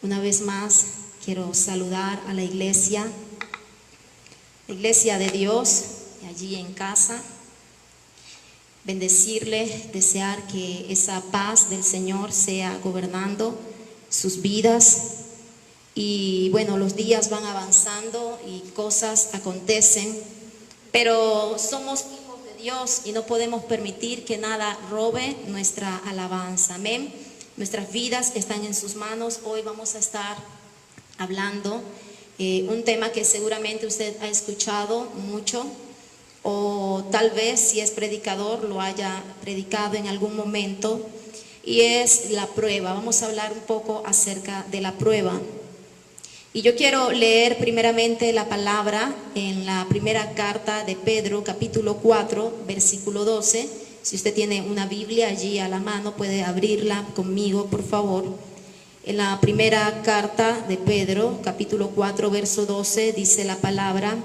Una vez más quiero saludar a la iglesia de Dios, allí en casa. Bendecirle, desear que esa paz del Señor sea gobernando sus vidas. Y bueno, los días van avanzando y cosas acontecen, pero somos hijos de Dios y no podemos permitir que nada robe nuestra alabanza. Amén. Nuestras vidas están en sus manos. Hoy vamos a estar hablando un tema que seguramente usted ha escuchado mucho, o tal vez si es predicador lo haya predicado en algún momento, y es la prueba. Vamos a hablar un poco acerca de la prueba. Y yo quiero leer primeramente la palabra en la primera carta de Pedro, capítulo 4, versículo 12. Si usted tiene una Biblia allí a la mano, puede abrirla conmigo, por favor. En la primera carta de Pedro, capítulo 4, verso 12, dice la palabra: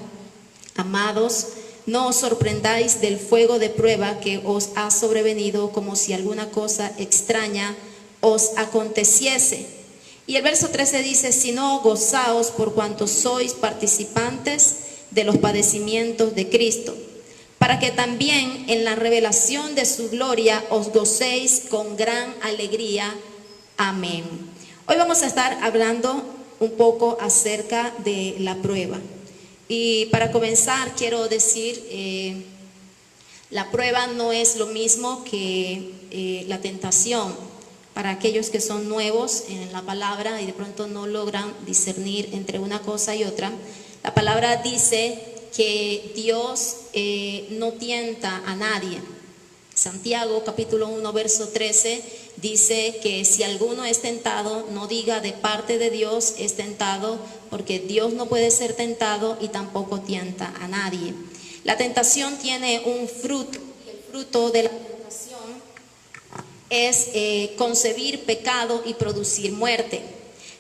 Amados, no os sorprendáis del fuego de prueba que os ha sobrevenido como si alguna cosa extraña os aconteciese. Y el verso 13 dice: sino gozaos por cuanto sois participantes de los padecimientos de Cristo, para que también en la revelación de su gloria os gocéis con gran alegría. Amén. Hoy vamos a estar hablando un poco acerca de la prueba. Y para comenzar quiero decir, la prueba no es lo mismo que la tentación. Para aquellos que son nuevos en la palabra y de pronto no logran discernir entre una cosa y otra, la palabra dice que Dios no tienta a nadie. Santiago capítulo 1 verso 13 dice que si alguno es tentado, no diga de parte de Dios es tentado, porque Dios no puede ser tentado y tampoco tienta a nadie. La tentación tiene un fruto, y el fruto de la tentación es concebir pecado y producir muerte.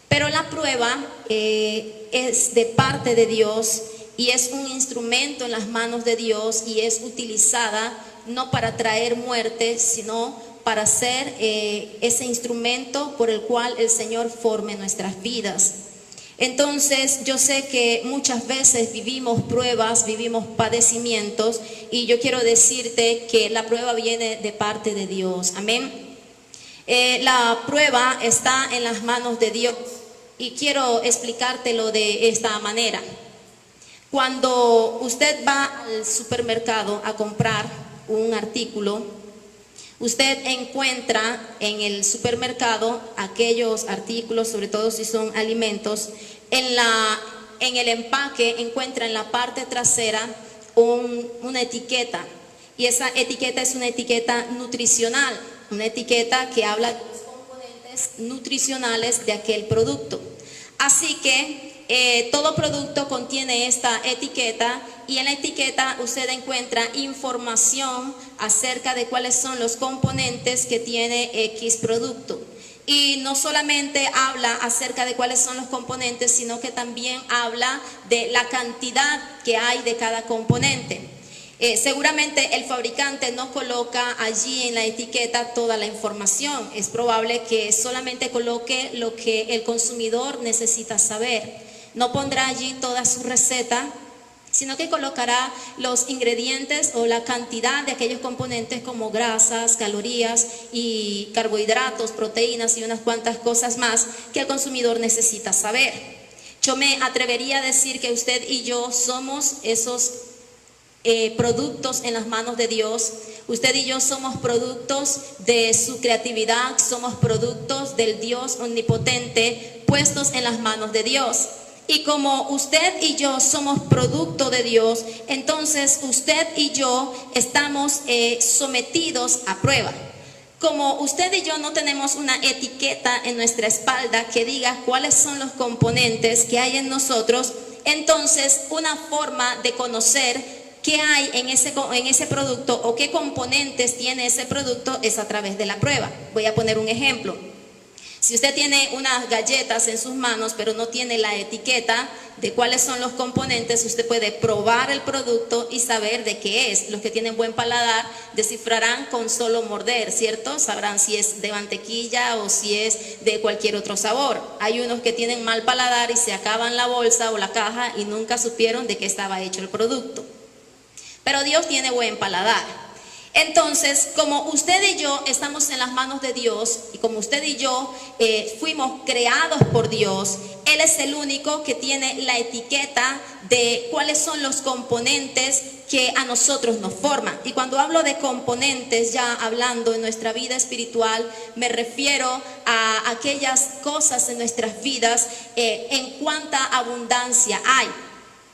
Pero la prueba es de parte de Dios y es un instrumento en las manos de Dios, y es utilizada no para traer muerte, sino para ser ese instrumento por el cual el Señor forme nuestras vidas. Entonces yo sé que muchas veces vivimos pruebas, vivimos padecimientos, y yo quiero decirte que la prueba viene de parte de Dios. Amén. La prueba está en las manos de Dios, y quiero explicártelo de esta manera. Cuando usted va al supermercado a comprar un artículo, usted encuentra en el supermercado aquellos artículos, sobre todo si son alimentos. En el empaque encuentra en la parte trasera una etiqueta, y esa etiqueta es una etiqueta nutricional, una etiqueta que habla de los componentes nutricionales de aquel producto. Así que todo producto contiene esta etiqueta, y en la etiqueta usted encuentra información acerca de cuáles son los componentes que tiene X producto. Y no solamente habla acerca de cuáles son los componentes, sino que también habla de la cantidad que hay de cada componente. Seguramente el fabricante no coloca allí en la etiqueta toda la información. Es probable que solamente coloque lo que el consumidor necesita saber. No pondrá allí toda su receta, sino que colocará los ingredientes o la cantidad de aquellos componentes como grasas, calorías y carbohidratos, proteínas y unas cuantas cosas más que el consumidor necesita saber. Yo me atrevería a decir que usted y yo somos esos productos en las manos de Dios. Usted y yo somos productos de su creatividad, somos productos del Dios omnipotente puestos en las manos de Dios. Y como usted y yo somos producto de Dios, entonces usted y yo estamos sometidos a prueba. Como usted y yo no tenemos una etiqueta en nuestra espalda que diga cuáles son los componentes que hay en nosotros, entonces una forma de conocer qué hay en ese producto o qué componentes tiene ese producto es a través de la prueba. Voy a poner un ejemplo. Si usted tiene unas galletas en sus manos, pero no tiene la etiqueta de cuáles son los componentes, usted puede probar el producto y saber de qué es. Los que tienen buen paladar descifrarán con solo morder, ¿cierto? Sabrán si es de mantequilla o si es de cualquier otro sabor. Hay unos que tienen mal paladar y se acaban la bolsa o la caja y nunca supieron de qué estaba hecho el producto. Pero Dios tiene buen paladar. Entonces, como usted y yo estamos en las manos de Dios y como usted y yo fuimos creados por Dios, Él es el único que tiene la etiqueta de cuáles son los componentes que a nosotros nos forman. Y cuando hablo de componentes, ya hablando en nuestra vida espiritual, me refiero a aquellas cosas en nuestras vidas en cuánta abundancia hay.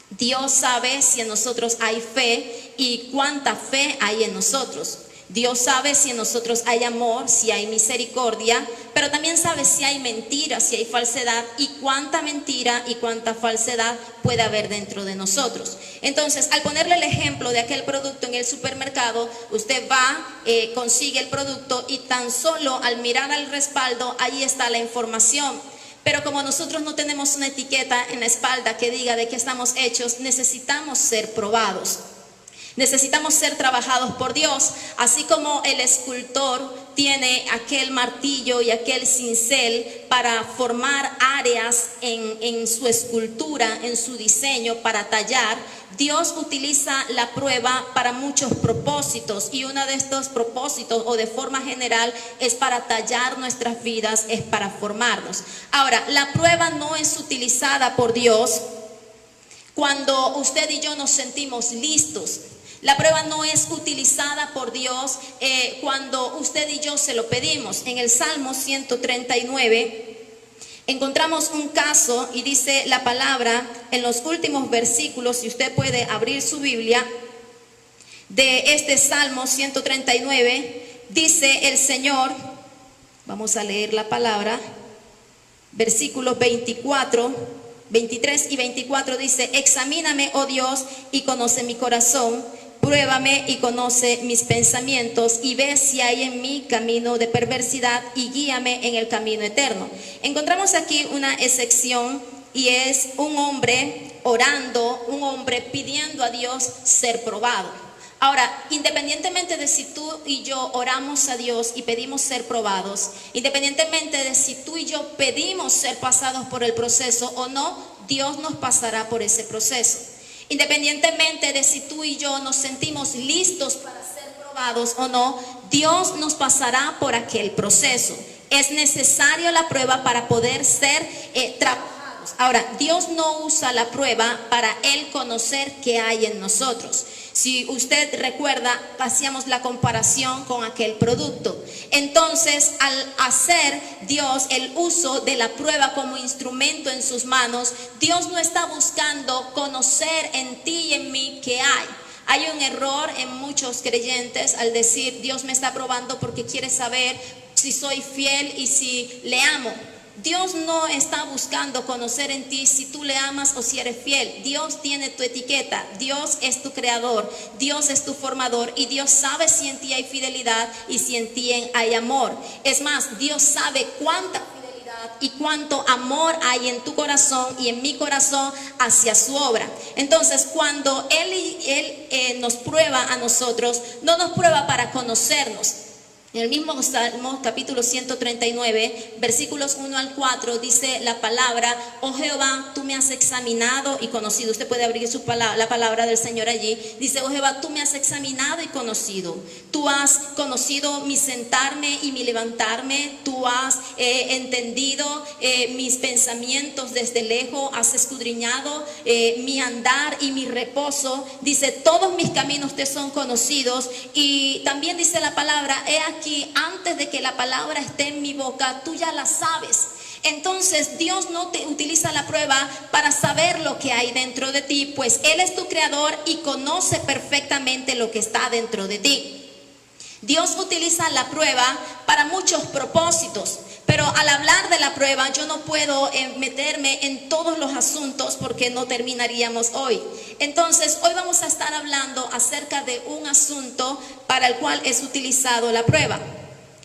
Dios sabe si en nosotros hay fe y cuánta fe hay en nosotros. Dios sabe si en nosotros hay amor, si hay misericordia, pero también sabe si hay mentira, si hay falsedad y cuánta mentira y cuánta falsedad puede haber dentro de nosotros. Entonces, al ponerle el ejemplo de aquel producto en el supermercado, usted va, consigue el producto y tan solo al mirar al respaldo, ahí está la información. Pero como nosotros no tenemos una etiqueta en la espalda que diga de qué estamos hechos, necesitamos ser probados. Necesitamos ser trabajados por Dios, así como el escultor tiene aquel martillo y aquel cincel para formar áreas en su escultura, en su diseño, para tallar. Dios utiliza la prueba para muchos propósitos y uno de estos propósitos o de forma general es para tallar nuestras vidas, es para formarnos. Ahora, la prueba no es utilizada por Dios cuando usted y yo nos sentimos listos. La prueba no es utilizada por Dios cuando usted y yo se lo pedimos. En el Salmo 139 encontramos un caso y dice la palabra en los últimos versículos, si usted puede abrir su Biblia, de este Salmo 139, dice el Señor, vamos a leer la palabra, versículos 24, 23 y 24 dice: examíname, oh Dios, y conoce mi corazón. Pruébame y conoce mis pensamientos y ve si hay en mí camino de perversidad y guíame en el camino eterno. Encontramos aquí una excepción y es un hombre orando, un hombre pidiendo a Dios ser probado. Ahora, independientemente de si tú y yo oramos a Dios y pedimos ser probados, independientemente de si tú y yo pedimos ser pasados por el proceso o no, Dios nos pasará por ese proceso. Independientemente de si tú y yo nos sentimos listos para ser probados o no, Dios nos pasará por aquel proceso. Es necesario la prueba para poder ser trabajados. Ahora, Dios no usa la prueba para Él conocer qué hay en nosotros. Si usted recuerda, hacíamos la comparación con aquel producto. Entonces, al hacer Dios el uso de la prueba como instrumento en sus manos, Dios no está buscando conocer en ti y en mí qué hay. Hay un error en muchos creyentes al decir: Dios me está probando porque quiere saber si soy fiel y si le amo. Dios no está buscando conocer en ti si tú le amas o si eres fiel. Dios tiene tu etiqueta, Dios es tu creador, Dios es tu formador y Dios sabe si en ti hay fidelidad y si en ti hay amor. Es más, Dios sabe cuánta fidelidad y cuánto amor hay en tu corazón y en mi corazón hacia su obra. Entonces, cuando Él nos prueba a nosotros, no nos prueba para conocernos. En el mismo Salmo, capítulo 139, versículos 1 al 4, dice la palabra: oh Jehová, tú me has examinado y conocido. Usted puede abrir la palabra del Señor allí. Dice: oh Jehová, tú me has examinado y conocido. Tú has conocido mi sentarme y mi levantarme. Tú has entendido mis pensamientos desde lejos. Has escudriñado mi andar y mi reposo. Dice: todos mis caminos te son conocidos. Y también dice la palabra: he aquí, antes de que la palabra esté en mi boca, tú ya la sabes. Entonces Dios no te utiliza la prueba para saber lo que hay dentro de ti, pues Él es tu creador y conoce perfectamente lo que está dentro de ti. Dios utiliza la prueba para muchos propósitos, pero al hablar de la prueba yo no puedo meterme en todos los asuntos porque no terminaríamos hoy. Entonces hoy vamos a estar hablando acerca de un asunto para el cual es utilizado la prueba.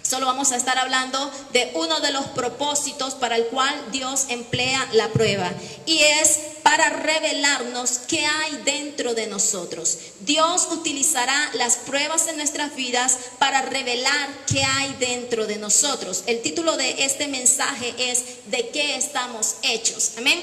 Solo vamos a estar hablando de uno de los propósitos para el cual Dios emplea la prueba, y es para revelarnos qué hay dentro de nosotros. Dios utilizará las pruebas en nuestras vidas para revelar qué hay dentro de nosotros. El título de este mensaje es ¿de qué estamos hechos? Amén.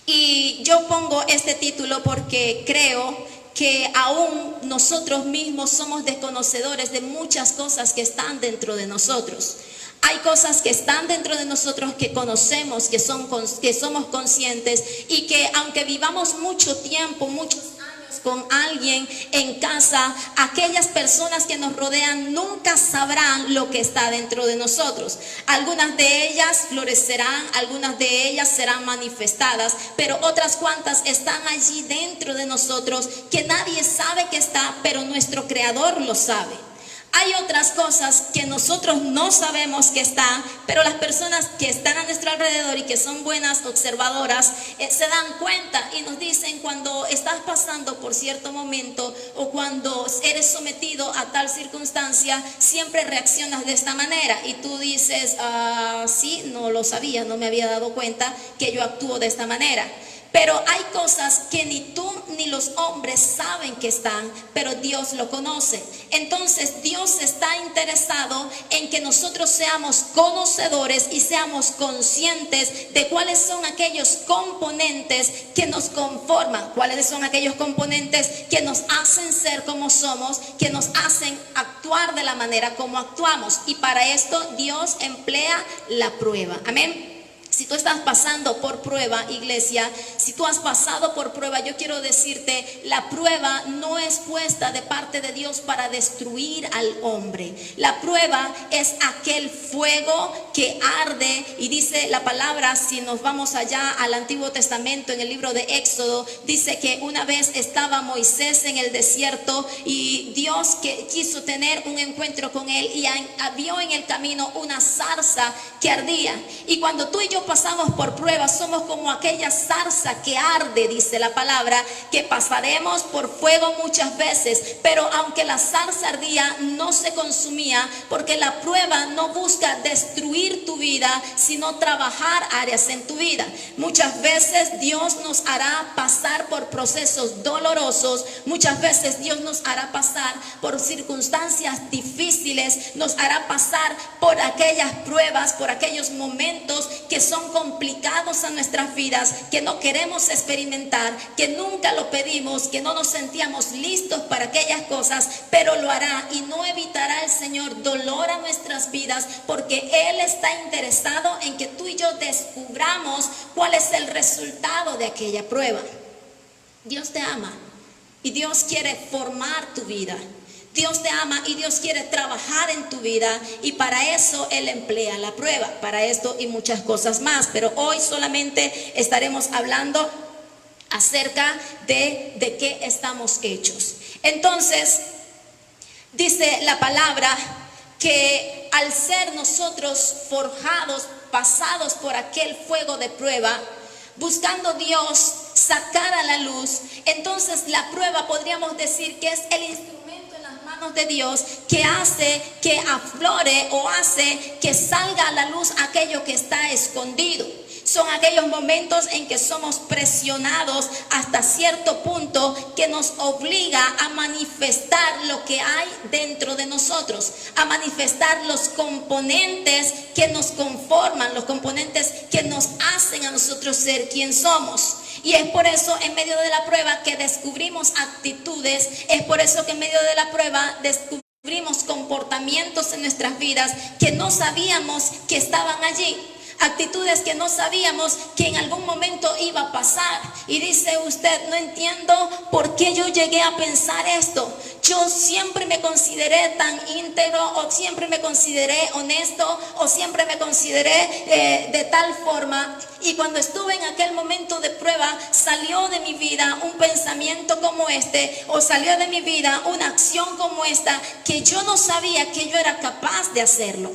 Y yo pongo este título porque creo que aún nosotros mismos somos desconocedores de muchas cosas que están dentro de nosotros. Hay cosas que están dentro de nosotros que conocemos, que somos conscientes, y que aunque vivamos mucho tiempo, muchos años con alguien en casa, aquellas personas que nos rodean nunca sabrán lo que está dentro de nosotros. Algunas de ellas florecerán, algunas de ellas serán manifestadas, pero otras cuantas están allí dentro de nosotros que nadie sabe que está, pero nuestro Creador lo sabe. Hay otras cosas que nosotros no sabemos que están, pero las personas que están a nuestro alrededor y que son buenas observadoras se dan cuenta y nos dicen cuando estás pasando por cierto momento o cuando eres sometido a tal circunstancia, siempre reaccionas de esta manera, y tú dices, sí, no lo sabía, no me había dado cuenta que yo actúo de esta manera. Pero hay cosas que ni tú ni los hombres saben que están, pero Dios lo conoce. Entonces Dios está interesado en que nosotros seamos conocedores y seamos conscientes de cuáles son aquellos componentes que nos conforman, cuáles son aquellos componentes que nos hacen ser como somos, que nos hacen actuar de la manera como actuamos. Y para esto Dios emplea la prueba. Amén. Si tú estás pasando por prueba, iglesia, si tú has pasado por prueba, yo quiero decirte, la prueba no es puesta de parte de Dios para destruir al hombre. La prueba es aquel fuego que arde, y dice la palabra, si nos vamos allá al Antiguo Testamento, en el libro de Éxodo, dice que una vez estaba Moisés en el desierto y Dios que quiso tener un encuentro con él, y vio en el camino una zarza que ardía. Y cuando tú y yo pasamos por pruebas, somos como aquella zarza que arde, dice la palabra, que pasaremos por fuego muchas veces, pero aunque la zarza ardía, no se consumía, porque la prueba no busca destruir tu vida, sino trabajar áreas en tu vida. Muchas veces Dios nos hará pasar por procesos dolorosos, muchas veces Dios nos hará pasar por circunstancias difíciles, nos hará pasar por aquellas pruebas, por aquellos momentos que son complicados a nuestras vidas, que no queremos experimentar, que nunca lo pedimos, que no nos sentíamos listos para aquellas cosas, pero lo hará, y no evitará el Señor dolor a nuestras vidas, porque Él está interesado en que tú y yo descubramos cuál es el resultado de aquella prueba. Dios te ama y Dios quiere formar tu vida. Dios te ama y Dios quiere trabajar en tu vida, y para eso Él emplea la prueba, para esto y muchas cosas más. Pero hoy solamente estaremos hablando acerca de qué estamos hechos. Entonces, dice la palabra que al ser nosotros forjados, pasados por aquel fuego de prueba, buscando Dios sacar a la luz, entonces la prueba podríamos decir que es el instrumento de Dios que hace que aflore o hace que salga a la luz aquello que está escondido. Son aquellos momentos en que somos presionados hasta cierto punto que nos obliga a manifestar lo que hay dentro de nosotros, a manifestar los componentes que nos conforman, los componentes que nos hacen a nosotros ser quien somos. Y es por eso en medio de la prueba que descubrimos actitudes, es por eso que en medio de la prueba descubrimos comportamientos en nuestras vidas que no sabíamos que estaban allí. Actitudes que no sabíamos que en algún momento iba a pasar. Y dice usted, no entiendo por qué yo llegué a pensar esto. Yo siempre me consideré tan íntegro, o siempre me consideré honesto, o siempre me consideré de tal forma. Y cuando estuve en aquel momento de prueba, salió de mi vida un pensamiento como este, o salió de mi vida una acción como esta, que yo no sabía que yo era capaz de hacerlo.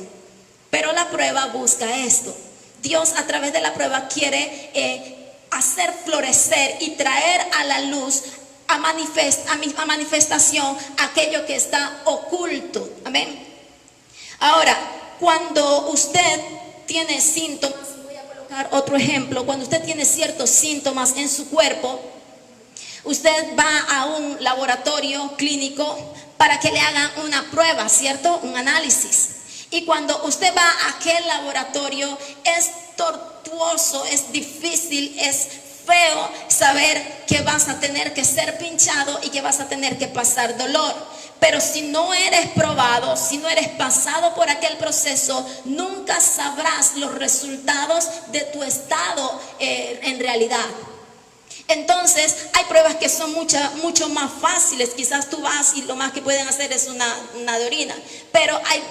Pero la prueba busca esto. Dios a través de la prueba quiere hacer florecer y traer a la luz, a manifestación aquello que está oculto. Amén. Ahora, cuando usted tiene síntomas, voy a colocar otro ejemplo, cuando usted tiene ciertos síntomas en su cuerpo, usted va a un laboratorio clínico para que le hagan una prueba, ¿cierto? Un análisis. Y cuando usted va a aquel laboratorio, es tortuoso, es difícil, es feo saber que vas a tener que ser pinchado y que vas a tener que pasar dolor. Pero si no eres probado, si no eres pasado por aquel proceso, nunca sabrás los resultados de tu estado en realidad. Entonces hay pruebas que son mucho más fáciles. Quizás tú vas y lo más que pueden hacer es una de orina, pero hay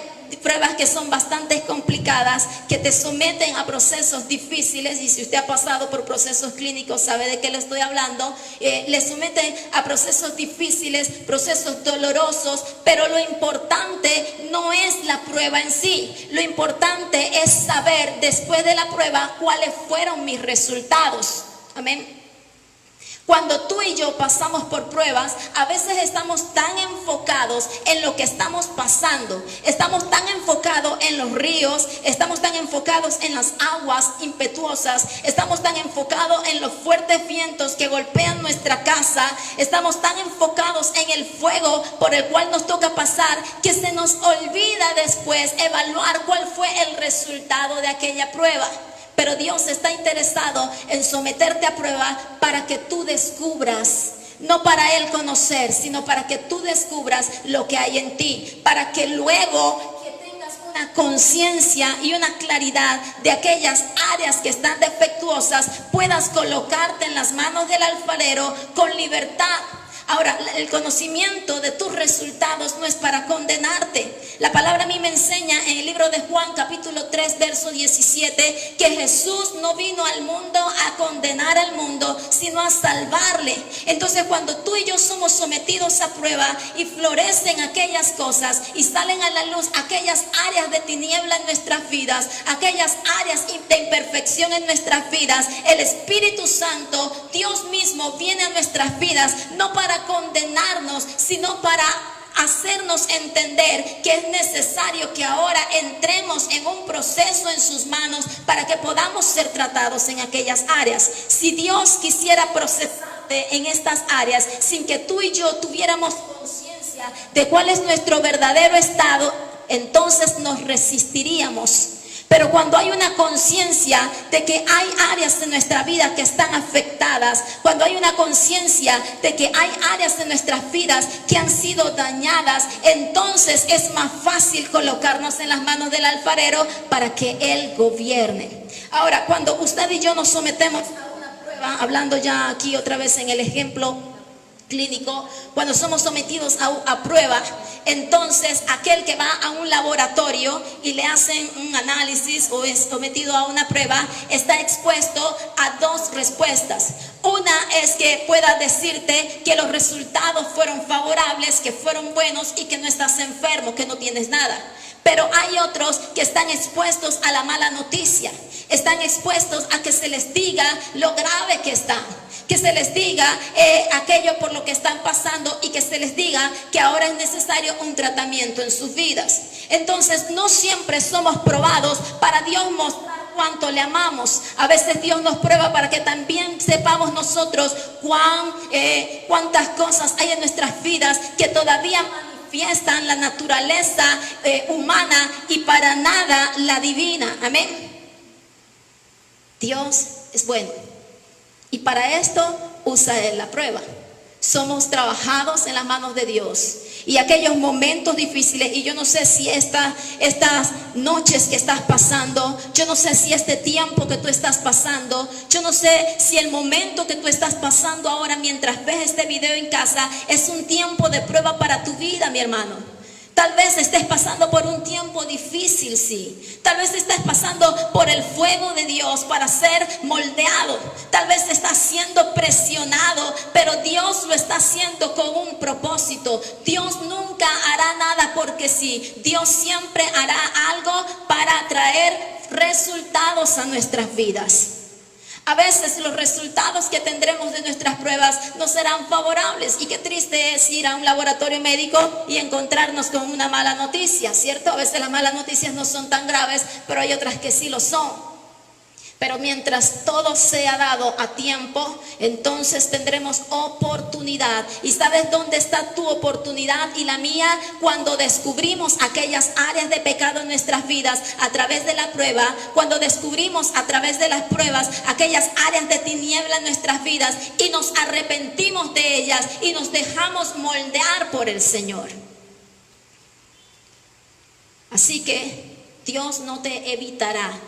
pruebas que son bastante complicadas, que te someten a procesos difíciles. Y si usted ha pasado por procesos clínicos, sabe de qué le estoy hablando. Le someten a procesos difíciles, procesos dolorosos, pero lo importante no es la prueba en sí. Lo importante es saber después de la prueba cuáles fueron mis resultados. Amén. Cuando tú y yo pasamos por pruebas, a veces estamos tan enfocados en lo que estamos pasando, estamos tan enfocados en los ríos, estamos tan enfocados en las aguas impetuosas, estamos tan enfocados en los fuertes vientos que golpean nuestra casa, estamos tan enfocados en el fuego por el cual nos toca pasar, que se nos olvida después evaluar cuál fue el resultado de aquella prueba. Pero Dios está interesado en someterte a prueba para que tú descubras, no para Él conocer, sino para que tú descubras lo que hay en ti, para que luego que tengas una conciencia y una claridad de aquellas áreas que están defectuosas, puedas colocarte en las manos del alfarero con libertad. Ahora, el conocimiento de tus resultados no es para condenarte. La palabra a mí me enseña en el libro de Juan capítulo 3 verso 17 que Jesús no vino al mundo a condenar al mundo, sino a salvarle. Entonces, cuando tú y yo somos sometidos a prueba y florecen aquellas cosas y salen a la luz aquellas áreas de tiniebla en nuestras vidas, aquellas áreas de imperfección en nuestras vidas, el Espíritu Santo, Dios mismo, viene a nuestras vidas no para condenarnos, sino para hacernos entender que es necesario que ahora entremos en un proceso en sus manos para que podamos ser tratados en aquellas áreas. Si Dios quisiera procesarte en estas áreas sin que tú y yo tuviéramos conciencia de cuál es nuestro verdadero estado, entonces nos resistiríamos. Pero cuando hay una conciencia de que hay áreas de nuestra vida que están afectadas, cuando hay una conciencia de que hay áreas de nuestras vidas que han sido dañadas, entonces es más fácil colocarnos en las manos del alfarero para que Él gobierne. Ahora, cuando usted y yo nos sometemos a una prueba, hablando ya aquí otra vez en el ejemplo clínico, cuando somos sometidos a prueba, entonces aquel que va a un laboratorio y le hacen un análisis o es sometido a una prueba, está expuesto a dos respuestas. Una es que pueda decirte que los resultados fueron favorables, que fueron buenos y que no estás enfermo, que no tienes nada. Pero hay otros que están expuestos a la mala noticia, están expuestos a que se les diga lo grave que están, que se les diga aquello por lo que están pasando y que se les diga que ahora es necesario un tratamiento en sus vidas. Entonces no siempre somos probados para Dios mostrar cuánto le amamos. A veces Dios nos prueba para que también sepamos nosotros cuántas cosas hay en nuestras vidas que todavía manifiestan la naturaleza humana y para nada la divina. Amén. Dios es bueno y para esto usa Él la prueba. Somos trabajados en las manos de Dios. Y aquellos momentos difíciles, y yo no sé si estas noches que estás pasando, yo no sé si este tiempo que tú estás pasando, yo no sé si el momento que tú estás pasando ahora mientras ves este video en casa es un tiempo de prueba para tu vida, mi hermano. Tal vez estés pasando por un tiempo difícil, sí. Tal vez estés pasando por el fuego de Dios para ser moldeado. Tal vez estás siendo presionado, pero Dios lo está haciendo con un propósito. Dios nunca hará nada porque sí. Dios siempre hará algo para traer resultados a nuestras vidas. A veces los resultados que tendremos de nuestras pruebas no serán favorables. Y qué triste es ir a un laboratorio médico y encontrarnos con una mala noticia, ¿cierto? A veces las malas noticias no son tan graves, pero hay otras que sí lo son. Pero mientras todo sea dado a tiempo, entonces tendremos oportunidad. ¿Y sabes dónde está tu oportunidad y la mía? Cuando descubrimos aquellas áreas de pecado en nuestras vidas a través de la prueba. Cuando descubrimos a través de las pruebas aquellas áreas de tiniebla en nuestras vidas y nos arrepentimos de ellas y nos dejamos moldear por el Señor. Así que Dios no te evitará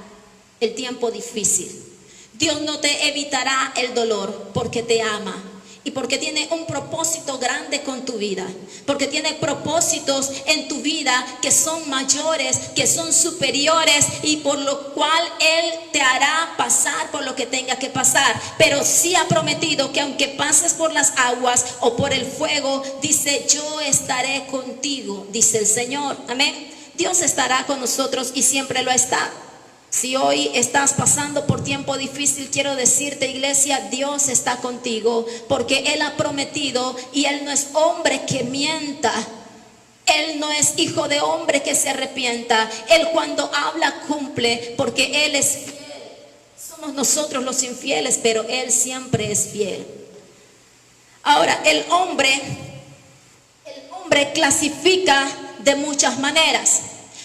el tiempo difícil. Dios no te evitará el dolor porque te ama y porque tiene un propósito grande con tu vida, porque tiene propósitos en tu vida que son mayores, que son superiores, y por lo cual Él te hará pasar por lo que tenga que pasar. Pero sí ha prometido que aunque pases por las aguas o por el fuego, dice: yo estaré contigo, dice el Señor. Amén. Dios estará con nosotros y siempre lo ha estado. Si hoy estás pasando por tiempo difícil, quiero decirte, iglesia, Dios está contigo, porque Él ha prometido, y Él no es hombre que mienta. Él no es hijo de hombre que se arrepienta. Él cuando habla cumple, porque Él es fiel. Somos nosotros los infieles, pero Él siempre es fiel. Ahora, el hombre clasifica de muchas maneras.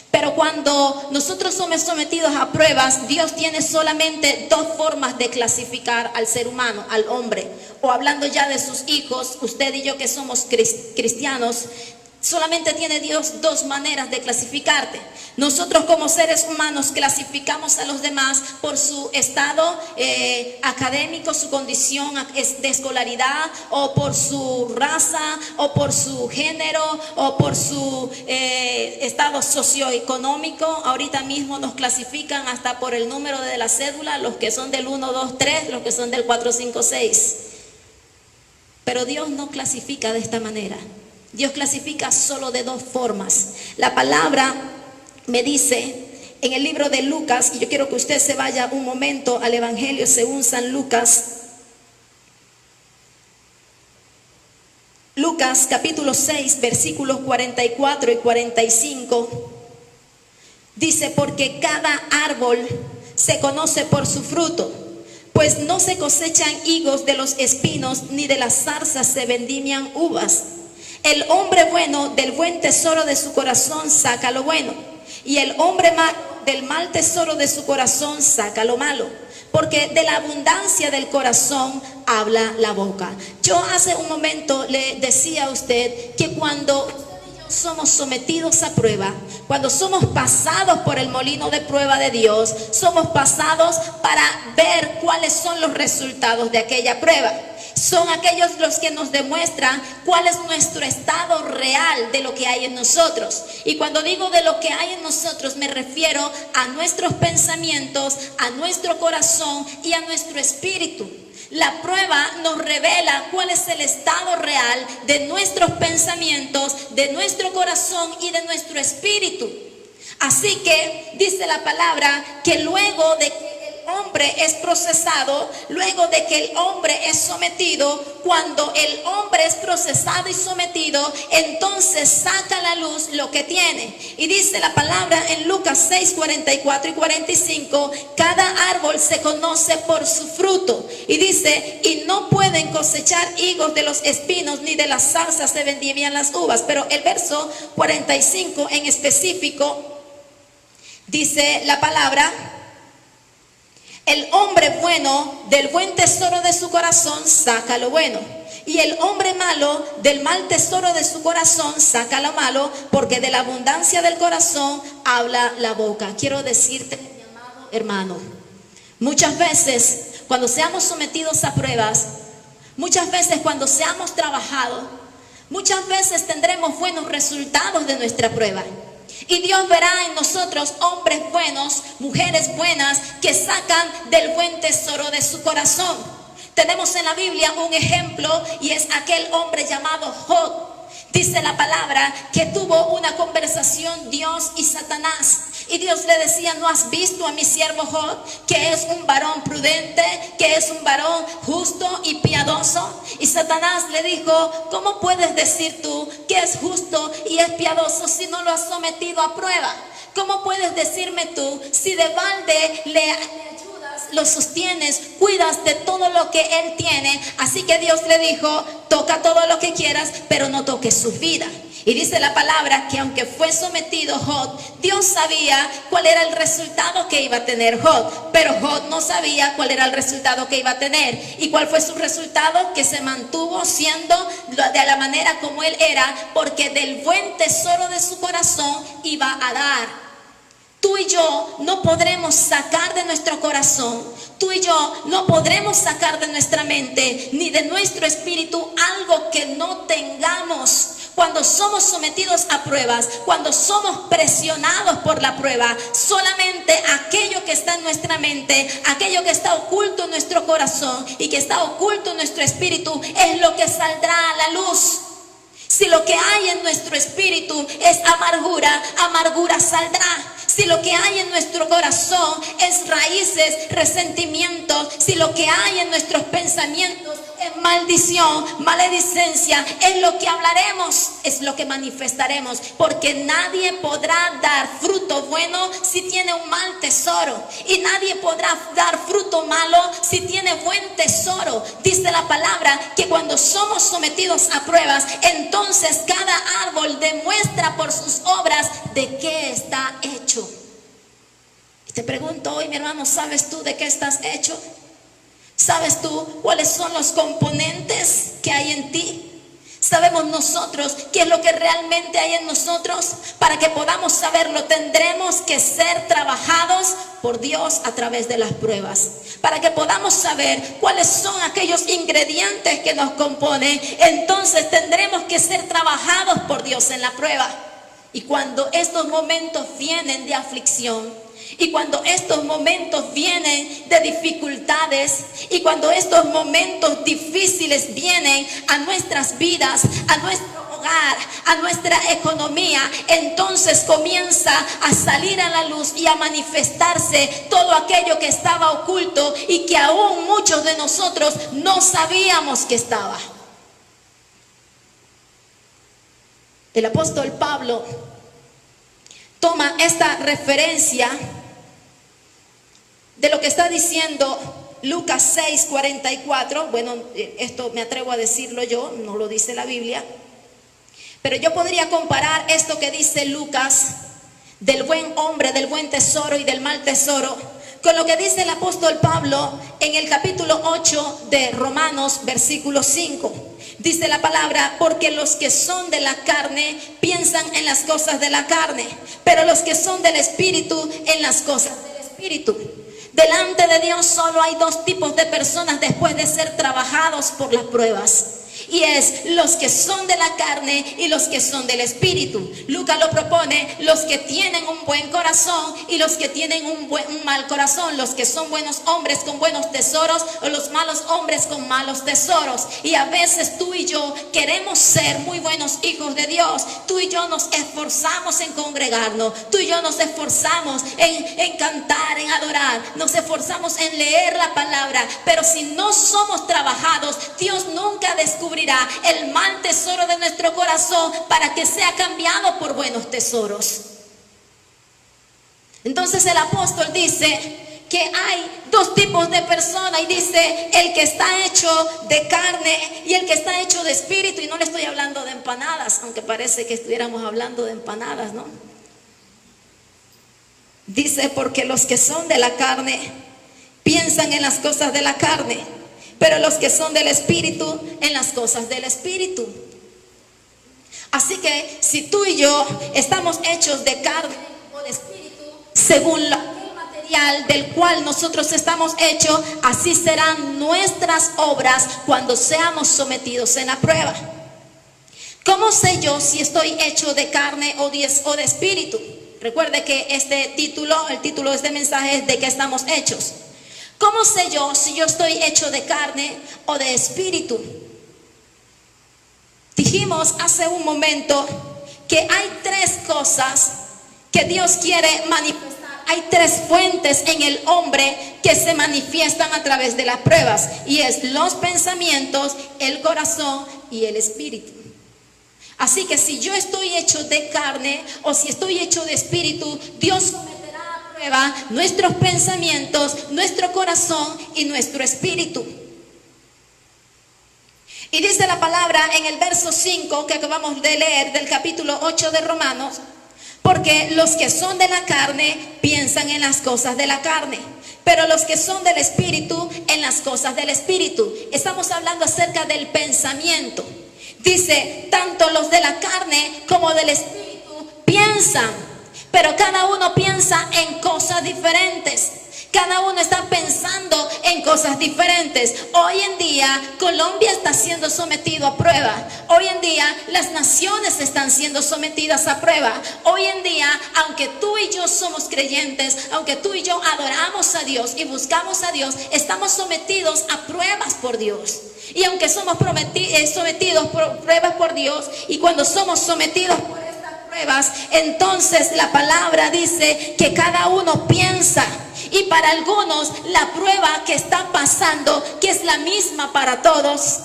Pero cuando nosotros somos sometidos a pruebas, Dios tiene solamente dos formas de clasificar al ser humano, al hombre. O hablando ya de sus hijos, usted y yo que somos cristianos, solamente tiene Dios dos maneras de clasificarte. Nosotros como seres humanos clasificamos a los demás por su estado académico, su condición de escolaridad, o por su raza, o por su género, o por su estado socioeconómico. Ahorita mismo nos clasifican hasta por el número de la cédula, los que son del 1, 2, 3, los que son del 4, 5, 6. Pero Dios no clasifica de esta manera. Dios clasifica solo de dos formas. La palabra me dice en el libro de Lucas, y yo quiero que usted se vaya un momento al Evangelio según San Lucas. Lucas capítulo 6, versículos 44 y 45. Dice: porque cada árbol se conoce por su fruto, pues no se cosechan higos de los espinos, ni de las zarzas se vendimian uvas. El hombre bueno del buen tesoro de su corazón saca lo bueno, y el hombre malo del mal tesoro de su corazón saca lo malo, porque de la abundancia del corazón habla la boca. Yo hace un momento le decía a usted que cuando somos sometidos a prueba, cuando somos pasados por el molino de prueba de Dios, somos pasados para ver cuáles son los resultados de aquella prueba. Son aquellos los que nos demuestran cuál es nuestro estado real de lo que hay en nosotros. Y cuando digo de lo que hay en nosotros, me refiero a nuestros pensamientos, a nuestro corazón y a nuestro espíritu. La prueba nos revela cuál es el estado real de nuestros pensamientos, de nuestro corazón y de nuestro espíritu. Así que dice la palabra que luego de que hombre es procesado, luego de que el hombre es sometido, cuando el hombre es procesado y sometido, entonces saca a la luz lo que tiene. Y dice la palabra en Lucas 6, 44 y 45, cada árbol se conoce por su fruto. Y dice: y no pueden cosechar higos de los espinos, ni de las zarzas se vendimian las uvas. Pero el verso 45 en específico dice la palabra: el hombre bueno del buen tesoro de su corazón saca lo bueno, y el hombre malo del mal tesoro de su corazón saca lo malo, porque de la abundancia del corazón habla la boca. Quiero decirte, mi amado hermano, muchas veces cuando seamos sometidos a pruebas, muchas veces cuando seamos trabajados, muchas veces tendremos buenos resultados de nuestra prueba. Y Dios verá en nosotros hombres buenos, mujeres buenas, que sacan del buen tesoro de su corazón. Tenemos en la Biblia un ejemplo, y es aquel hombre llamado Job. Dice la palabra que tuvo una conversación Dios y Satanás. Y Dios le decía, ¿no has visto a mi siervo Job, que es un varón prudente, que es un varón justo y piadoso? Y Satanás le dijo, ¿cómo puedes decir tú que es justo y es piadoso si no lo has sometido a prueba? ¿Cómo puedes decirme tú si de balde le ayudas, lo sostienes, cuidas de todo lo que él tiene? Así que Dios le dijo, toca todo lo que quieras, pero no toques su vida. Y dice la palabra que aunque fue sometido Job, Dios sabía cuál era el resultado que iba a tener Job, pero Job no sabía cuál era el resultado que iba a tener. ¿Y cuál fue su resultado? Que se mantuvo siendo de la manera como él era, porque del buen tesoro de su corazón iba a dar. Tú y yo no podremos sacar de nuestro corazón, tú y yo no podremos sacar de nuestra mente ni de nuestro espíritu algo que no tengamos. Cuando somos sometidos a pruebas, cuando somos presionados por la prueba, solamente aquello que está en nuestra mente, aquello que está oculto en nuestro corazón y que está oculto en nuestro espíritu es lo que saldrá a la luz. Si lo que hay en nuestro espíritu es amargura, amargura saldrá. Si lo que hay en nuestro corazón es raíces, resentimientos, si lo que hay en nuestros pensamientos es maldición, maledicencia, es lo que hablaremos, es lo que manifestaremos, porque nadie podrá dar fruto bueno si tiene un mal tesoro, y nadie podrá dar fruto malo si tiene buen tesoro. Dice la palabra que cuando somos sometidos a pruebas, entonces cada árbol demuestra por sus obras de qué está hecho. Y te pregunto hoy, mi hermano, ¿sabes tú de qué estás hecho? ¿Sabes tú cuáles son los componentes que hay en ti? ¿Sabemos nosotros qué es lo que realmente hay en nosotros? Para que podamos saberlo, tendremos que ser trabajados por Dios a través de las pruebas. Para que podamos saber cuáles son aquellos ingredientes que nos componen, entonces tendremos que ser trabajados por Dios en la prueba. Y cuando estos momentos vienen de aflicción, y cuando estos momentos vienen de dificultades, y cuando estos momentos difíciles vienen a nuestras vidas, a nuestro hogar, a nuestra economía, entonces comienza a salir a la luz y a manifestarse todo aquello que estaba oculto y que aún muchos de nosotros no sabíamos que estaba. El apóstol Pablo toma esta referencia de lo que está diciendo Lucas 6:44. Bueno, esto me atrevo a decirlo yo, no lo dice la Biblia, pero yo podría comparar esto que dice Lucas del buen hombre, del buen tesoro y del mal tesoro, con lo que dice el apóstol Pablo en el capítulo 8 de Romanos, versículo 5. Dice la palabra, porque los que son de la carne piensan en las cosas de la carne, pero los que son del espíritu en las cosas del espíritu. Delante de Dios solo hay dos tipos de personas después de ser trabajados por las pruebas. Y es los que son de la carne y los que son del espíritu. Lucas lo propone, los que tienen un buen corazón y los que tienen un mal corazón. Los que son buenos hombres con buenos tesoros o los malos hombres con malos tesoros. Y a veces tú y yo queremos ser muy buenos hijos de Dios. Tú y yo nos esforzamos en congregarnos. Tú y yo nos esforzamos en cantar, en adorar. Nos esforzamos en leer la palabra. Pero si no somos trabajados, Dios nunca descubrirá el mal tesoro de nuestro corazón para que sea cambiado por buenos tesoros. Entonces el apóstol dice que hay dos tipos de personas y dice el que está hecho de carne y el que está hecho de espíritu. Y no le estoy hablando de empanadas, aunque parece que estuviéramos hablando de empanadas, ¿no? Dice, porque los que son de la carne piensan en las cosas de la carne, pero los que son del espíritu en las cosas del espíritu. Así que si tú y yo estamos hechos de carne o de espíritu, según el material del cual nosotros estamos hechos, así serán nuestras obras cuando seamos sometidos en la prueba. ¿Cómo sé yo si estoy hecho de carne o de espíritu? Recuerde que el título de este mensaje es de qué estamos hechos. ¿Cómo sé yo si yo estoy hecho de carne o de espíritu? Dijimos hace un momento que hay tres cosas que Dios quiere manifestar. Hay tres fuentes en el hombre que se manifiestan a través de las pruebas, y es los pensamientos, el corazón y el espíritu. Así que si yo estoy hecho de carne o si estoy hecho de espíritu, Dios someterá a prueba nuestros pensamientos, nuestro corazón y nuestro espíritu. Y dice la palabra en el verso 5 que acabamos de leer del capítulo 8 de Romanos: porque los que son de la carne piensan en las cosas de la carne, pero los que son del espíritu en las cosas del espíritu. Estamos hablando acerca del pensamiento. Dice, tanto los de la carne como del espíritu piensan, pero cada uno piensa en cosas diferentes. Cada uno está pensando en cosas diferentes. Hoy en día Colombia está siendo sometido a prueba. Hoy en día las naciones están siendo sometidas a prueba. Hoy en día, aunque tú y yo somos creyentes, aunque tú y yo adoramos a Dios y buscamos a Dios, estamos sometidos a pruebas por Dios. Y aunque somos sometidos por pruebas por Dios, y cuando somos sometidos por estas pruebas, entonces la palabra dice que cada uno piensa. Y para algunos la prueba que está pasando, que es la misma para todos,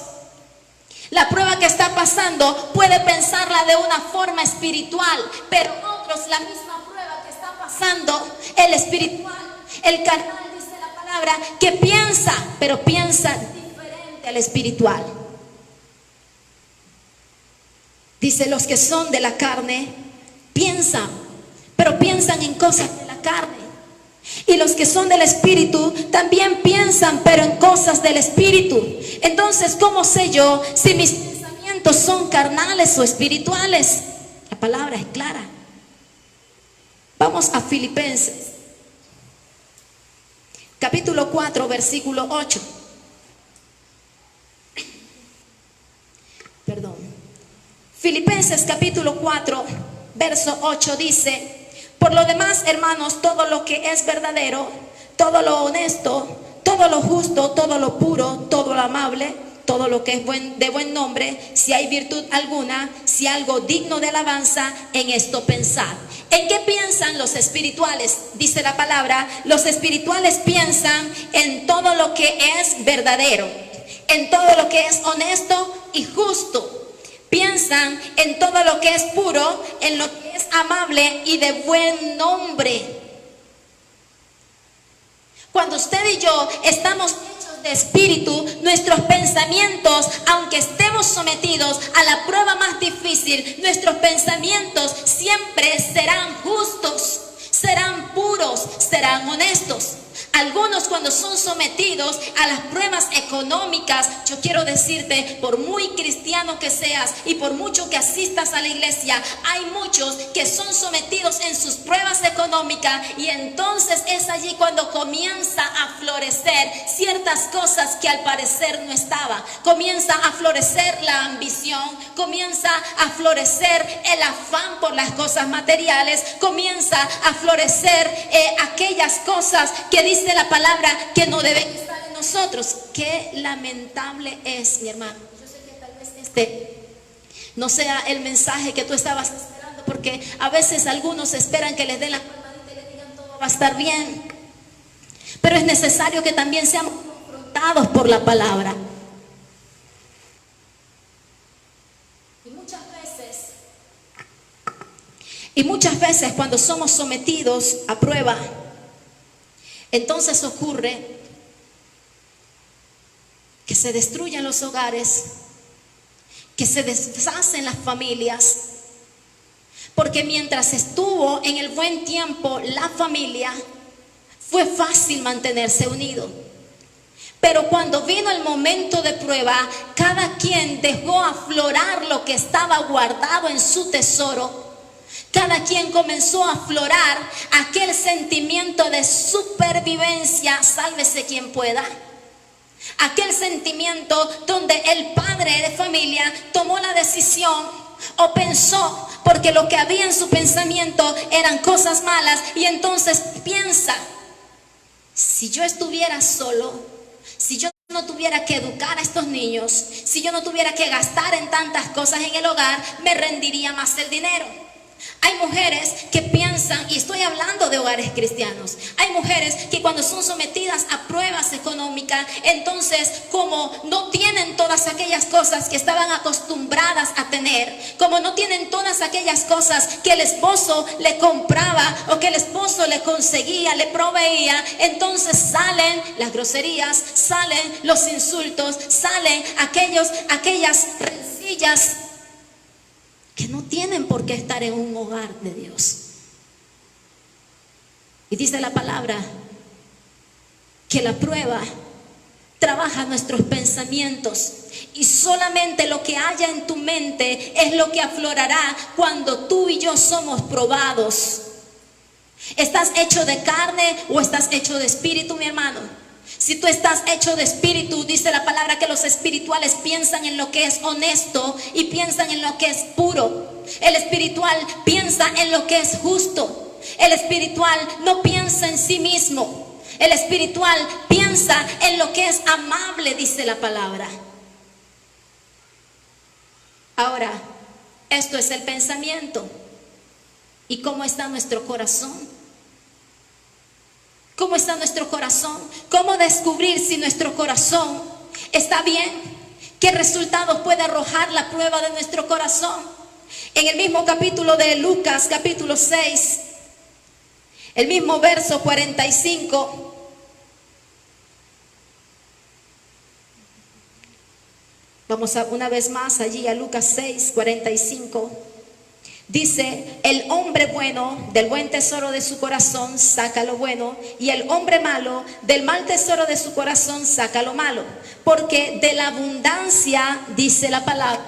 la prueba que está pasando puede pensarla de una forma espiritual, pero otros la misma prueba que está pasando, el espiritual, el carnal, dice la palabra, que piensa, pero piensa diferente al espiritual. Dice, los que son de la carne piensan, pero piensan en cosas de la carne. Y los que son del espíritu también piensan, pero en cosas del espíritu. Entonces, ¿cómo sé yo si mis pensamientos son carnales o espirituales? La palabra es clara. Vamos a Filipenses, capítulo 4, versículo 8. Filipenses capítulo 4, verso 8 dice: por lo demás, hermanos, todo lo que es verdadero, todo lo honesto, todo lo justo, todo lo puro, todo lo amable, todo lo que es de buen nombre, si hay virtud alguna, si algo digno de alabanza, en esto pensad. ¿En qué piensan los espirituales? Dice la palabra, los espirituales piensan en todo lo que es verdadero, en todo lo que es honesto y justo. Piensan en todo lo que es puro, en lo que es amable y de buen nombre. Cuando usted y yo estamos hechos de espíritu, nuestros pensamientos, aunque estemos sometidos a la prueba más difícil, nuestros pensamientos siempre serán justos, serán puros, serán honestos. Algunos, cuando son sometidos a las pruebas económicas, yo quiero decirte, por muy cristiano que seas y por mucho que asistas a la iglesia, hay muchos que son sometidos en sus pruebas económicas, y entonces es allí cuando comienza a florecer ciertas cosas que al parecer no estaban. Comienza a florecer la ambición, comienza a florecer el afán por las cosas materiales, comienza a florecer aquellas cosas que dice la palabra que no deben estar en nosotros. Qué lamentable es, mi hermano. Yo sé que tal vez este no sea el mensaje que tú estabas esperando, porque a veces algunos esperan que les den la palmadita y les digan todo va a estar bien, pero es necesario que también seamos confrontados por la palabra. Y muchas veces cuando somos sometidos a prueba, entonces ocurre que se destruyen los hogares, que se deshacen las familias, porque mientras estuvo en el buen tiempo la familia, fue fácil mantenerse unido. Pero cuando vino el momento de prueba, cada quien dejó aflorar lo que estaba guardado en su tesoro. Cada quien comenzó a aflorar aquel sentimiento de supervivencia, sálvese quien pueda. Aquel sentimiento donde el padre de familia tomó la decisión o pensó, porque lo que había en su pensamiento eran cosas malas, y entonces piensa: si yo estuviera solo, si yo no tuviera que educar a estos niños, si yo no tuviera que gastar en tantas cosas en el hogar, me rendiría más el dinero. Hay mujeres que piensan, y estoy hablando de hogares cristianos, hay mujeres que cuando son sometidas a pruebas económicas, entonces como no tienen todas aquellas cosas que estaban acostumbradas a tener, como no tienen todas aquellas cosas que el esposo le compraba o que el esposo le conseguía, le proveía, entonces salen las groserías, salen los insultos, salen aquellas rencillas que no tienen por qué estar en un hogar de Dios. Y dice la palabra que la prueba trabaja nuestros pensamientos, y solamente lo que haya en tu mente es lo que aflorará cuando tú y yo somos probados. ¿Estás hecho de carne o estás hecho de espíritu, mi hermano? Si tú estás hecho de espíritu, dice la palabra que los espirituales piensan en lo que es honesto y piensan en lo que es puro. El espiritual piensa en lo que es justo. El espiritual no piensa en sí mismo. El espiritual piensa en lo que es amable, dice la palabra. Ahora, esto es el pensamiento. ¿Y cómo está nuestro corazón? ¿Cómo está nuestro corazón? ¿Cómo descubrir si nuestro corazón está bien? ¿Qué resultados puede arrojar la prueba de nuestro corazón? En el mismo capítulo de Lucas, capítulo 6, el mismo verso 45. Vamos una vez más allí a Lucas 6, 45. Dice: el hombre bueno del buen tesoro de su corazón saca lo bueno, y el hombre malo del mal tesoro de su corazón saca lo malo. Porque de la abundancia, dice la palabra,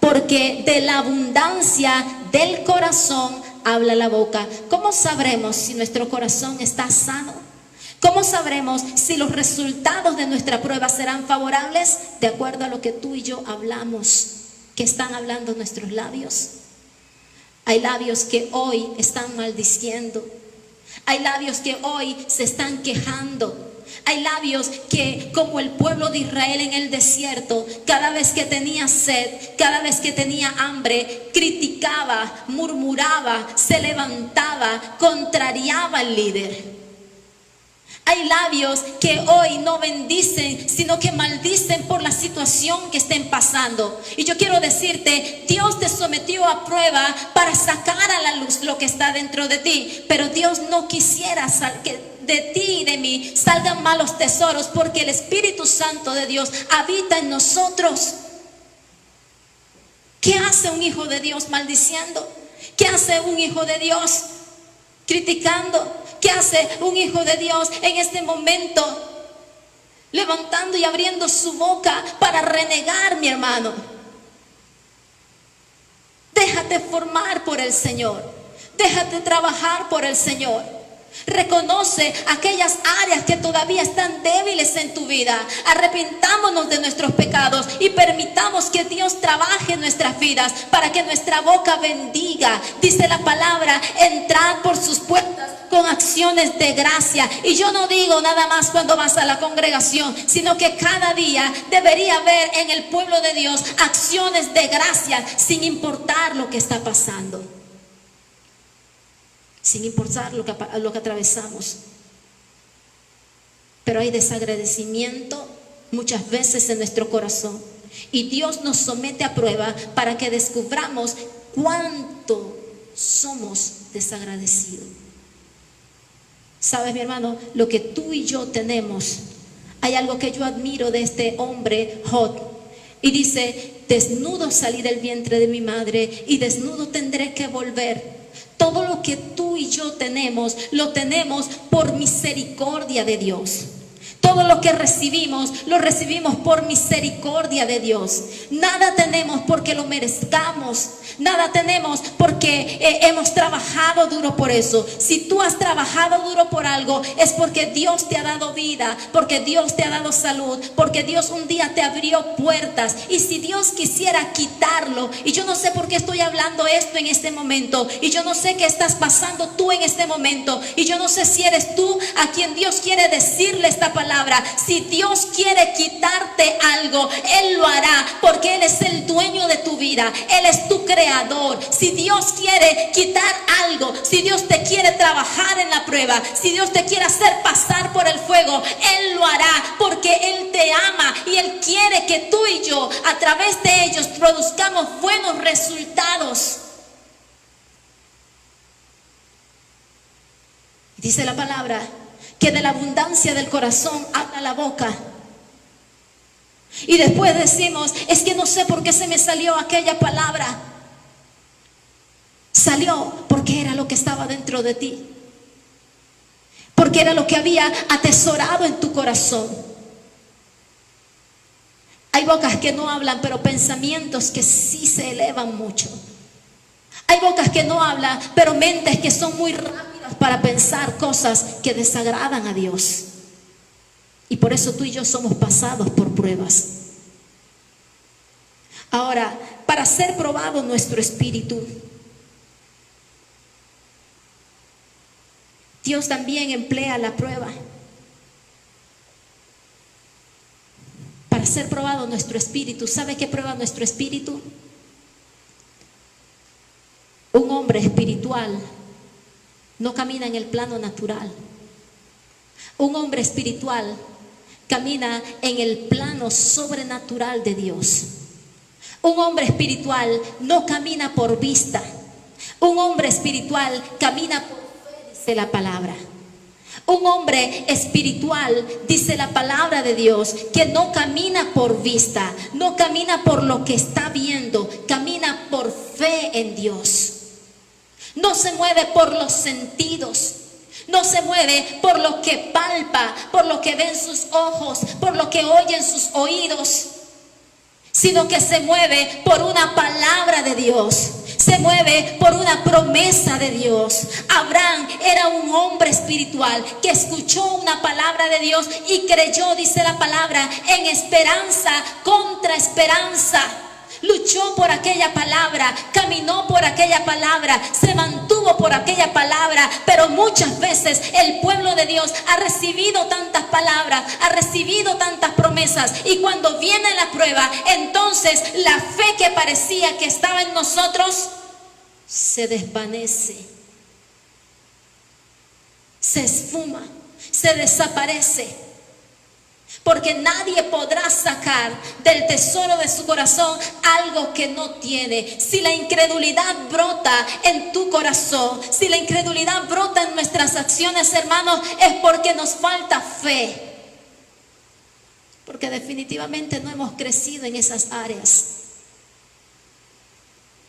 porque de la abundancia del corazón habla la boca. ¿Cómo sabremos si nuestro corazón está sano? ¿Cómo sabremos si los resultados de nuestra prueba serán favorables? De acuerdo a lo que tú y yo hablamos. ¿Qué están hablando nuestros labios? Hay labios que hoy están maldiciendo. Hay labios que hoy se están quejando. Hay labios que, como el pueblo de Israel en el desierto, cada vez que tenía sed, cada vez que tenía hambre, criticaba, murmuraba, se levantaba, contrariaba al líder. Hay labios que hoy no bendicen, sino que maldicen por la situación que estén pasando. Y yo quiero decirte, Dios te sometió a prueba para sacar a la luz lo que está dentro de ti. Pero Dios no quisiera que de ti y de mí salgan malos tesoros, porque el Espíritu Santo de Dios habita en nosotros. ¿Qué hace un hijo de Dios maldiciendo? ¿Qué hace un hijo de Dios criticando? ¿Qué hace un hijo de Dios en este momento levantando y abriendo su boca para renegar, mi hermano? Déjate formar por el Señor. Déjate trabajar por el Señor. Reconoce aquellas áreas que todavía están débiles en tu vida. Arrepintámonos de nuestros pecados y permitamos que Dios trabaje en nuestras vidas para que nuestra boca bendiga. Dice la palabra: entrad por sus puertas con acciones de gracia. Y yo no digo nada más cuando vas a la congregación, sino que cada día debería haber en el pueblo de Dios acciones de gracia, sin importar lo que está pasando, sin importar lo que atravesamos. Pero hay desagradecimiento muchas veces en nuestro corazón, y Dios nos somete a prueba para que descubramos cuánto somos desagradecidos. Sabes, mi hermano, lo que tú y yo tenemos, hay algo que yo admiro de este hombre Job, y dice: desnudo salí del vientre de mi madre y desnudo tendré que volver. Todo lo que tú y yo tenemos, lo tenemos por misericordia de Dios. Todo lo que recibimos, lo recibimos por misericordia de Dios. Nada tenemos porque lo merezcamos. Nada tenemos porque hemos trabajado duro por eso. Si tú has trabajado duro por algo, es porque Dios te ha dado vida, porque Dios te ha dado salud, porque Dios un día te abrió puertas. Y si Dios quisiera quitarlo, y yo no sé por qué estoy hablando esto en este momento, y yo no sé qué estás pasando tú en este momento, y yo no sé si eres tú a quien Dios quiere decirle esta palabra, palabra, si Dios quiere quitarte algo, Él lo hará, porque Él es el dueño de tu vida, Él es tu creador. Si Dios quiere quitar algo, si Dios te quiere trabajar en la prueba, si Dios te quiere hacer pasar por el fuego, Él lo hará, porque Él te ama y Él quiere que tú y yo, a través de ellos, produzcamos buenos resultados. Dice la palabra que de la abundancia del corazón habla la boca. Y después decimos, es que no sé por qué se me salió aquella palabra. Salió porque era lo que estaba dentro de ti, porque era lo que había atesorado en tu corazón. Hay bocas que no hablan, pero pensamientos que sí se elevan mucho. Hay bocas que no hablan, pero mentes que son muy rápidas para pensar cosas que desagradan a Dios. Y por eso tú y yo somos pasados por pruebas. Ahora, para ser probado nuestro espíritu, Dios también emplea la prueba. Para ser probado nuestro espíritu, ¿sabe qué prueba nuestro espíritu? Un hombre espiritual no camina en el plano natural. Un hombre espiritual camina en el plano sobrenatural de Dios. Un hombre espiritual no camina por vista. Un hombre espiritual camina por fe, dice la palabra. Un hombre espiritual, dice la palabra de Dios, que no camina por vista, no camina por lo que está viendo, camina por fe en Dios. No se mueve por los sentidos, no se mueve por lo que palpa, por lo que ven sus ojos, por lo que oyen sus oídos, sino que se mueve por una palabra de Dios, se mueve por una promesa de Dios. Abraham era un hombre espiritual que escuchó una palabra de Dios y creyó, dice la palabra, en esperanza contra esperanza. Luchó por aquella palabra, caminó por aquella palabra, se mantuvo por aquella palabra. Pero muchas veces el pueblo de Dios ha recibido tantas palabras, ha recibido tantas promesas, y cuando viene la prueba, entonces la fe que parecía que estaba en nosotros se desvanece, se esfuma, se desaparece. Porque nadie podrá sacar del tesoro de su corazón algo que no tiene. Si la incredulidad brota en tu corazón, si la incredulidad brota en nuestras acciones, hermanos, es porque nos falta fe. Porque definitivamente no hemos crecido en esas áreas.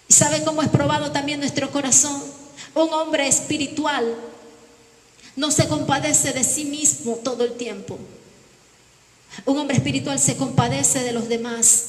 ¿Y sabe cómo es probado también nuestro corazón? Un hombre espiritual no se compadece de sí mismo todo el tiempo. Un hombre espiritual se compadece de los demás.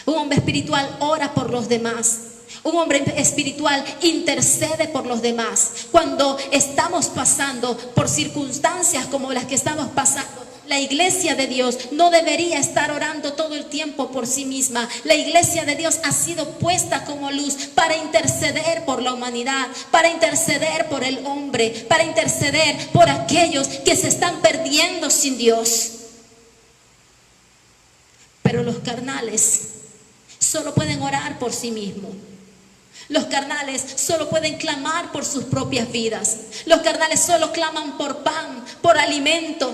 Un hombre espiritual ora por los demás. Un hombre espiritual intercede por los demás. Cuando estamos pasando por circunstancias como las que estamos pasando, la iglesia de Dios no debería estar orando todo el tiempo por sí misma. La iglesia de Dios ha sido puesta como luz para interceder por la humanidad, para interceder por el hombre, para interceder por aquellos que se están perdiendo sin Dios. Pero los carnales solo pueden orar por sí mismos. Los carnales solo pueden clamar por sus propias vidas. Los carnales solo claman por pan, por alimento.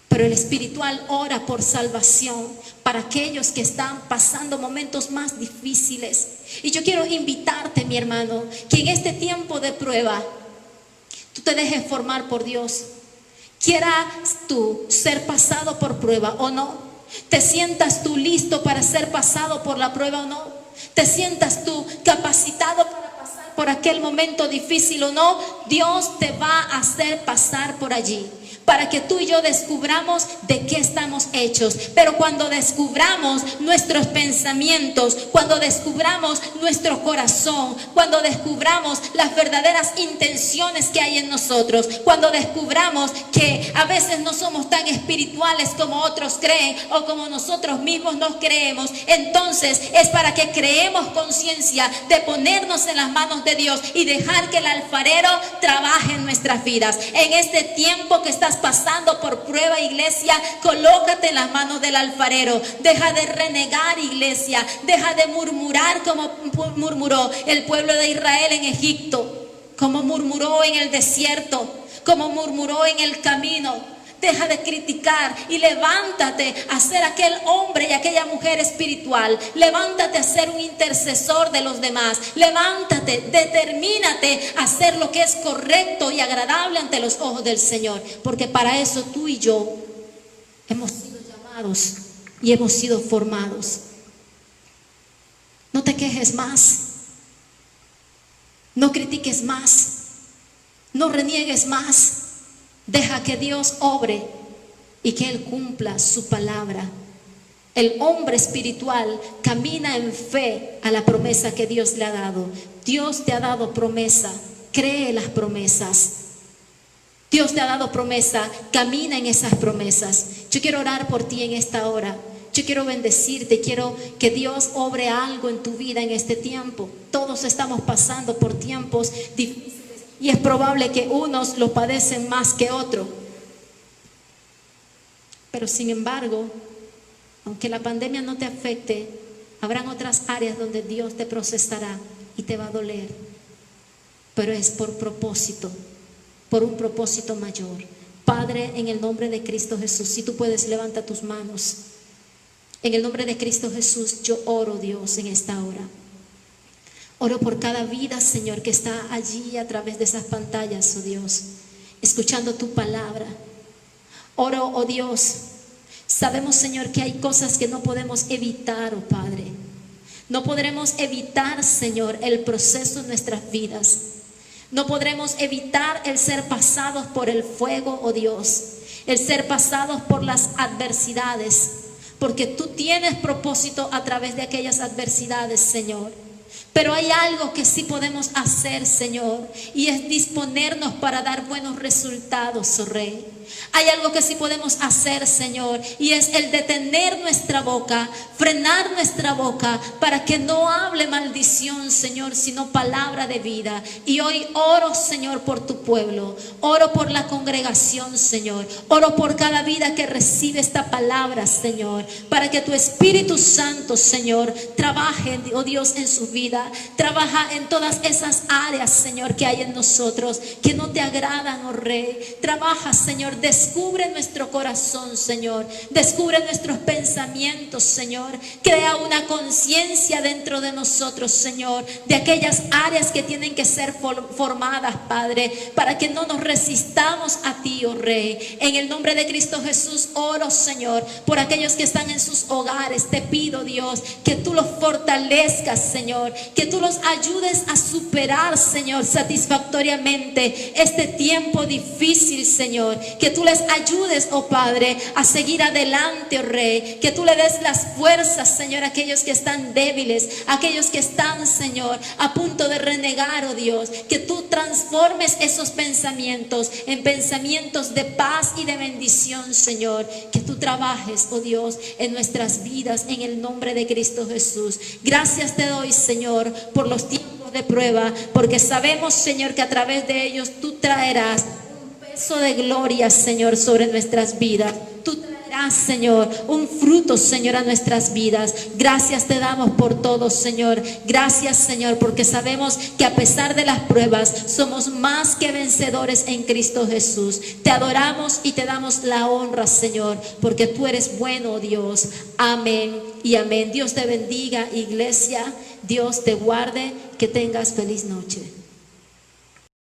Pero el espiritual ora por salvación para aquellos que están pasando momentos más difíciles. Y yo quiero invitarte, mi hermano, que en este tiempo de prueba tú te dejes formar por Dios. Quieras tú ser pasado por prueba o no, ¿te sientas tú listo para ser pasado por la prueba o no? ¿Te sientas tú capacitado para pasar por aquel momento difícil o no? Dios te va a hacer pasar por allí, para que tú y yo descubramos de qué estamos hechos. Pero cuando descubramos nuestros pensamientos, cuando descubramos nuestro corazón, cuando descubramos las verdaderas intenciones que hay en nosotros, cuando descubramos que a veces no somos tan espirituales como otros creen o como nosotros mismos nos creemos, entonces es para que creemos conciencia de ponernos en las manos de Dios y dejar que el alfarero trabaje en nuestras vidas. En este tiempo que estás pasando por prueba, iglesia, colócate en las manos del alfarero. Deja de renegar, iglesia. Deja de murmurar como murmuró el pueblo de Israel en Egipto, como murmuró en el desierto, como murmuró en el camino. Deja de criticar y levántate a ser aquel hombre y aquella mujer espiritual. Levántate a ser un intercesor de los demás. Levántate, determínate a hacer lo que es correcto y agradable ante los ojos del Señor. Porque para eso tú y yo hemos sido llamados y hemos sido formados. No te quejes más. No critiques más. No reniegues más. Deja que Dios obre y que Él cumpla su palabra. El hombre espiritual camina en fe a la promesa que Dios le ha dado. Dios te ha dado promesa, cree las promesas. Dios te ha dado promesa, camina en esas promesas. Yo quiero orar por ti en esta hora. Yo quiero bendecirte, quiero que Dios obre algo en tu vida en este tiempo. Todos estamos pasando por tiempos difíciles. Y es probable que unos lo padecen más que otros. Pero sin embargo, aunque la pandemia no te afecte, habrán otras áreas donde Dios te procesará y te va a doler. Pero es por propósito, por un propósito mayor. Padre, en el nombre de Cristo Jesús, si tú puedes, levanta tus manos. En el nombre de Cristo Jesús, yo oro, Dios, en esta hora. Oro por cada vida, Señor, que está allí a través de esas pantallas, oh Dios, escuchando tu palabra. Oro, oh Dios, sabemos, Señor, que hay cosas que no podemos evitar, oh Padre. No podremos evitar, Señor, el proceso en nuestras vidas. No podremos evitar el ser pasados por el fuego, oh Dios, el ser pasados por las adversidades, porque tú tienes propósito a través de aquellas adversidades, Señor. Pero hay algo que sí podemos hacer, Señor, y es disponernos para dar buenos resultados, oh Rey. Hay algo que sí podemos hacer, Señor, y es el detener nuestra boca, frenar nuestra boca para que no hable maldición, Señor, sino palabra de vida. Y hoy oro, Señor, por tu pueblo, oro por la congregación, Señor, oro por cada vida que recibe esta palabra, Señor, para que tu Espíritu Santo, Señor, trabaje, oh Dios, en su vida, trabaja en todas esas áreas, Señor, que hay en nosotros, que no te agradan, oh Rey. Trabaja, Señor, descubre nuestro corazón, Señor. Descubre nuestros pensamientos, Señor. Crea una conciencia dentro de nosotros, Señor, de aquellas áreas que tienen que ser formadas, Padre, para que no nos resistamos a ti, oh Rey. En el nombre de Cristo Jesús oro, Señor, por aquellos que están en sus hogares. Te pido, Dios, que tú los fortalezcas, Señor, que tú los ayudes a superar, Señor, satisfactoriamente este tiempo difícil, Señor. Que tú les ayudes, oh Padre, a seguir adelante, oh Rey. Que tú le des las fuerzas, Señor, a aquellos que están débiles, a aquellos que están, Señor, a punto de renegar, oh Dios. Que tú transformes esos pensamientos en pensamientos de paz y de bendición, Señor. Que tú trabajes, oh Dios, en nuestras vidas, en el nombre de Cristo Jesús. Gracias te doy, Señor, por los tiempos de prueba, porque sabemos, Señor, que a través de ellos tú traerás de gloria, Señor, sobre nuestras vidas. Tú traerás, Señor, un fruto, Señor, a nuestras vidas. Gracias te damos por todo, Señor. Gracias, Señor, porque sabemos que a pesar de las pruebas somos más que vencedores en Cristo Jesús. Te adoramos y te damos la honra, Señor, porque tú eres bueno, Dios. Amén y amén. Dios te bendiga, iglesia. Dios te guarde. Que tengas feliz noche.